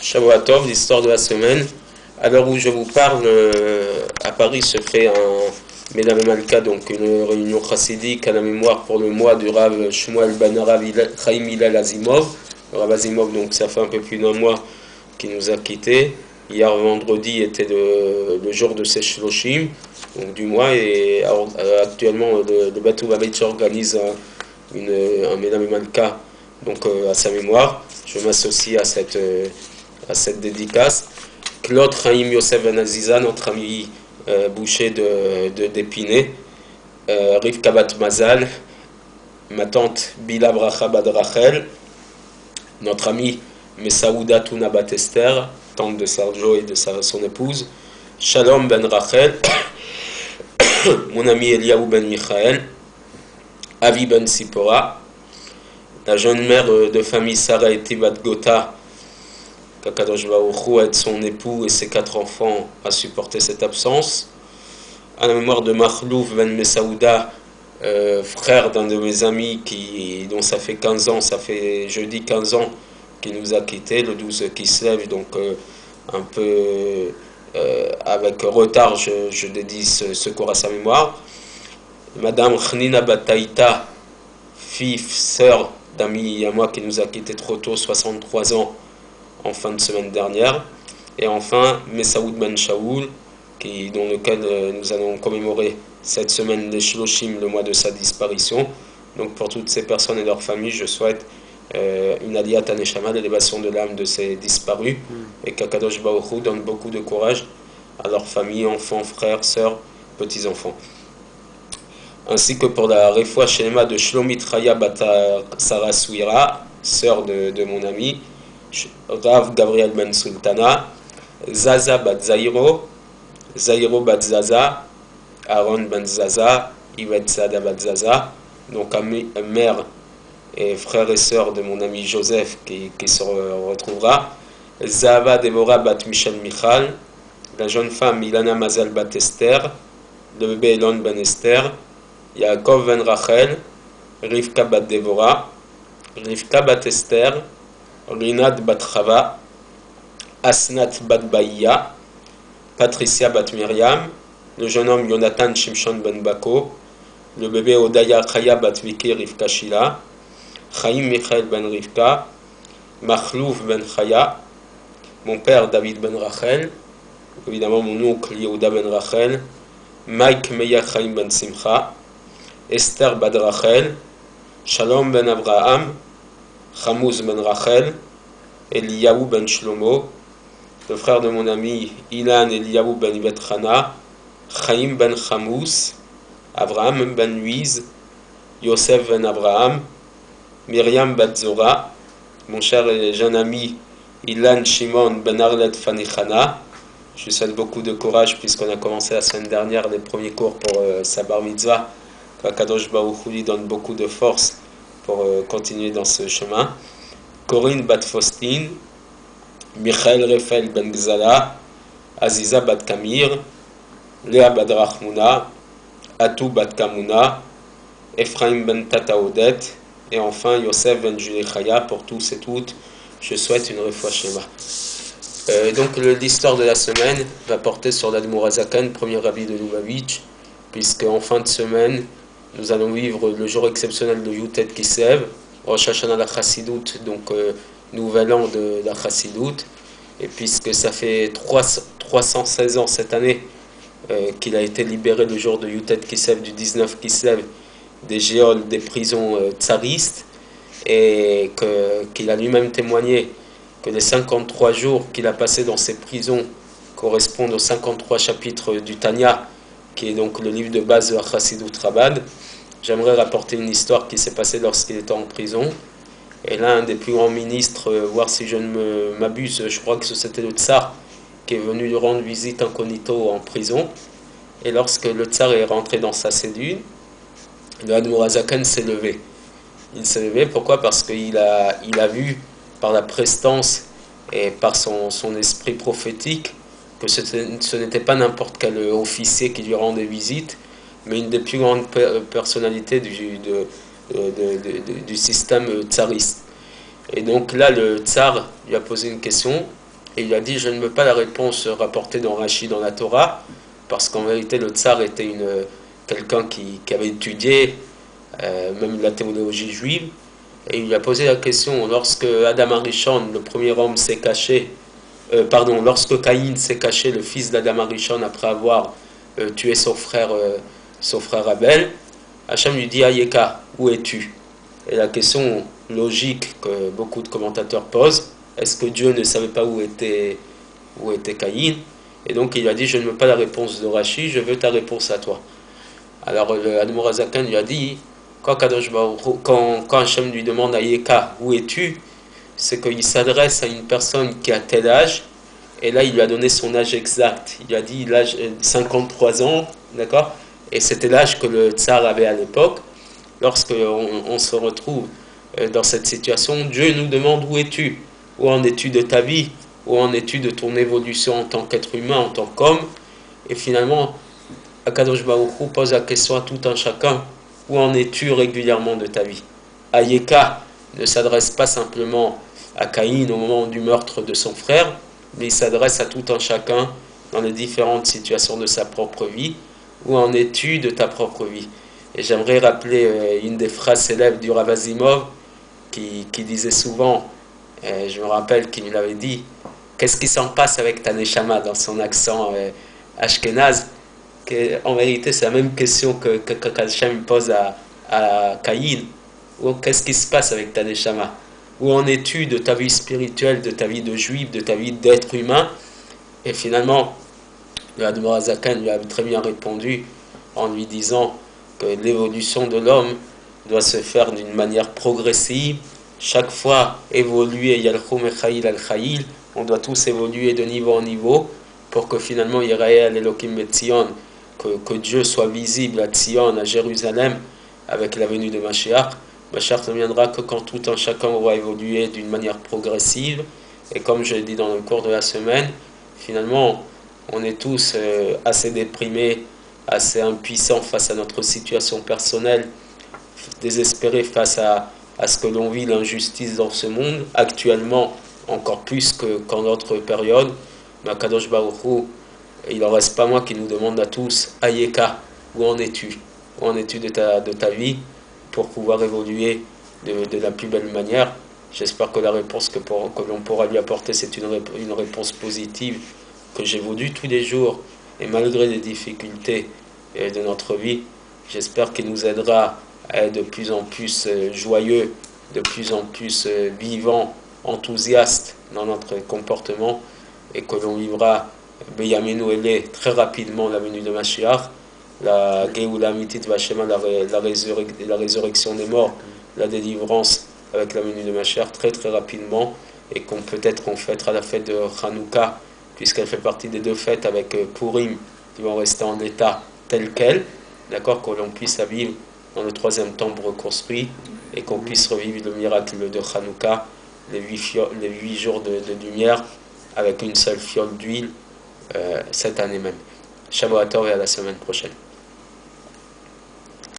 Shavua Tov, l'histoire de la semaine. À l'heure où je vous parle, à Paris se fait un Mesdames et Malka, donc une réunion chassidique à la mémoire pour le mois du Rav Shmuel ben Rav Chaim Hillel Azimov. Le Rav Azimov, donc ça fait un peu plus d'un mois qu'il nous a quittés. Hier vendredi était le jour de ses Shloshim, donc du mois, et actuellement le Batou Babetch organise un Mesdames et Malka donc à sa mémoire. Je m'associe à cette dédicace. Claude Chaim Yosef Ben Aziza, notre ami boucher d'Épinay, Rivka Bat Mazal, ma tante Bila Bracha Bad Rachel, notre ami Messaouda Tuna Bat Esther, tante de Sergio et de son épouse, Shalom Ben Rachel, mon ami Eliaou Ben Michael, Avi Ben Sipora, la jeune mère de famille Sarah et Tibat Gota, Kakadosh Baruch Hu aide son époux et ses 4 enfants à supporter cette absence. À la mémoire de Mahlouf Ben Messaouda, frère d'un de mes amis dont ça fait 15 ans, ça fait jeudi 15 ans qu'il nous a quittés, le 12 Kislev, donc un peu avec retard, je dédie ce cours à sa mémoire. Madame Khnina Bataïta, fille, sœur d'ami à moi qui nous a quittés trop tôt, 63 ans, en fin de semaine dernière. Et enfin, Messaoud Ben Shaoul, dans lequel nous allons commémorer cette semaine des Shloshim, le mois de sa disparition. Donc pour toutes ces personnes et leurs familles, je souhaite une aliyat aneshama, l'élévation de l'âme de ces disparus, et qu'Akadosh Baruch Hu donne beaucoup de courage à leurs familles, enfants, frères, sœurs, petits-enfants. Ainsi que pour la Refoua Shelema de Shlomit Raya Bata Sarah Souira, sœur de mon ami, Rav Gabriel Ben Sultana, Zaza Bat Zairo, Zairo Bat Zaza, Aaron Ben Zaza, Yvette Sada Bat Zaza, donc mère et frère et sœur de mon ami Joseph qui se retrouvera, Zahava Devorah Bat Michel Michal, la jeune femme Ilana Mazal Bat Esther, le bébé Elon Ben Esther, Yaakov Ben Rachel, Rivka Bat Devorah, Rivka Bat Esther, Rinad Bat Chava, Asnat Bat Baïya, Patricia Bat Myriam, le jeune homme Jonathan Shimshon Ben Bako, le bébé Odaya Chaya Bat Viki Rivka Shila, Chaim Michael Ben Rivka, Machlouf Ben Chaya, mon père David Ben Rachel, évidemment mon oncle Yehuda Ben Rachel, Mike Meya Chaim Ben Simcha, Esther Bat Rachel, Shalom Ben Abraham, Chamouz Ben Rachel, Eliyahu Ben Shlomo, le frère de mon ami Ilan Eliyahu Ben Ibet Chana, Chaim Ben Chamous, Abraham Ben Luiz, Yosef Ben Abraham, Myriam Bat Zora, mon cher et jeune ami Ilan Shimon Ben Arlet Fanichana. Je lui souhaite beaucoup de courage puisqu'on a commencé la semaine dernière les premiers cours pour sa bar mitzvah. Kadosh Baruch Hu lui donne beaucoup de force pour continuer dans ce chemin. Corinne Bat Faustin, Michael Refel Ben Gzala, Aziza Bat Kamir, Léa Bat Rachmuna, Atou Bat Kamuna, Ephraim Ben Tataodet, et enfin Yosef Ben Julechaya. Pour tous et toutes, je souhaite une refoua shlema. Donc l'histoire de la semaine va porter sur l'Admour Hazakan, premier rabbi de Lubavitch, puisque en fin de semaine, nous allons vivre le jour exceptionnel de Yutet Kislev, Rosh Hashanah la Chassidoute, donc nouvel an de la Chassidoute, et puisque ça fait 316 ans cette année qu'il a été libéré le jour de Yutet Kislev, du 19 Kislev, des géoles, des prisons tsaristes, et qu'il a lui-même témoigné que les 53 jours qu'il a passés dans ces prisons correspondent aux 53 chapitres du Tanya, qui est donc le livre de base de la Chassidut Chabad. J'aimerais rapporter une histoire qui s'est passée lorsqu'il était en prison. Et l'un des plus grands ministres, voir si je ne m'abuse, je crois que c'était le tsar, qui est venu lui rendre visite incognito en prison. Et lorsque le tsar est rentré dans sa cellule, le Admour Hazakan s'est levé. Il s'est levé, pourquoi? Parce qu'il a vu par la prestance et par son esprit prophétique que ce n'était pas n'importe quel officier qui lui rendait visite, mais une des plus grandes personnalités du système tsariste. Et donc là, le tsar lui a posé une question, Et il a dit, je ne veux pas la réponse rapportée dans Rashi, dans la Torah, parce qu'en vérité, le tsar était quelqu'un qui avait étudié même la théologie juive. Et il lui a posé la question, lorsque Adam Arishon, le premier homme, s'est caché, lorsque Caïn s'est caché, le fils d'Adam Arishon, après avoir tué son frère Abel, Hachem lui dit, Ayeka, où es-tu? Et la question logique que beaucoup de commentateurs posent, est-ce que Dieu ne savait pas où était Caïn? Et donc il a dit, je ne veux pas la réponse de Rashi, je veux ta réponse à toi. Alors le Admor Azakan lui a dit, quand Hachem lui demande à Yeka, où es-tu? C'est qu'il s'adresse à une personne qui a tel âge, et là il lui a donné son âge exact. Il lui a dit l'âge 53 ans, d'accord? Et c'était l'âge que le tsar avait à l'époque. Lorsqu'on se retrouve dans cette situation, Dieu nous demande où es-tu? Où en es-tu de ta vie? Où en es-tu de ton évolution en tant qu'être humain, en tant qu'homme? Et finalement, Akadosh Baruch Hu pose la question à tout un chacun, où en es-tu régulièrement de ta vie? Ayeka ne s'adresse pas simplement à Caïn au moment du meurtre de son frère, mais il s'adresse à tout un chacun dans les différentes situations de sa propre vie. Où en es-tu de ta propre vie? Et j'aimerais rappeler une des phrases célèbres du Rav Azimov qui disait souvent, je me rappelle qu'il avait dit, qu'est-ce qui s'en passe avec ta neshama, dans son accent ashkénaze. En vérité, c'est la même question que Hachem pose à Caïn. Qu'est-ce qui se passe avec ta neshama? Où en es-tu de ta vie spirituelle, de ta vie de juif, de ta vie d'être humain? Et finalement, le Admor Azakan lui a très bien répondu en lui disant que l'évolution de l'homme doit se faire d'une manière progressive, chaque fois évoluer, Yalchum Echaïl al-Chaïl, on doit tous évoluer de niveau en niveau pour que finalement Yiraël Elohim Metzion, que Dieu soit visible à Tzion, à Jérusalem, avec la venue de Mashiach. Mashiach ne viendra que quand tout un chacun aura évolué d'une manière progressive, et comme je l'ai dit dans le cours de la semaine, finalement, on est tous assez déprimés, assez impuissants face à notre situation personnelle, désespérés face à ce que l'on vit, l'injustice dans ce monde, actuellement encore plus qu'en d'autres périodes. Mais Kadosh Baruch Hu, il n'en reste pas moins qui nous demande à tous, Ayeka, où en es-tu? Où en es-tu de ta vie pour pouvoir évoluer de la plus belle manière? J'espère que la réponse que l'on pourra lui apporter, c'est une réponse positive, que j'évolue tous les jours, et malgré les difficultés de notre vie, j'espère qu'il nous aidera à être de plus en plus joyeux, de plus en plus vivants, enthousiastes dans notre comportement, et que l'on vivra Beyamenu Ele très rapidement la venue de Mashiach, la Geoula Mitit Vashema, la résurrection des morts, la délivrance avec la venue de Mashiach très très rapidement, et qu'on peut-être on fêtera la fête de Hanouka, puisqu'elle fait partie des deux fêtes avec Purim, qui vont rester en état tel quel, d'accord, que l'on puisse vivre dans le troisième temple reconstruit, et qu'on puisse revivre le miracle de Hanouka, les 8 jours de lumière, avec une seule fiole d'huile, cette année même. Shabbat Tov et à la semaine prochaine.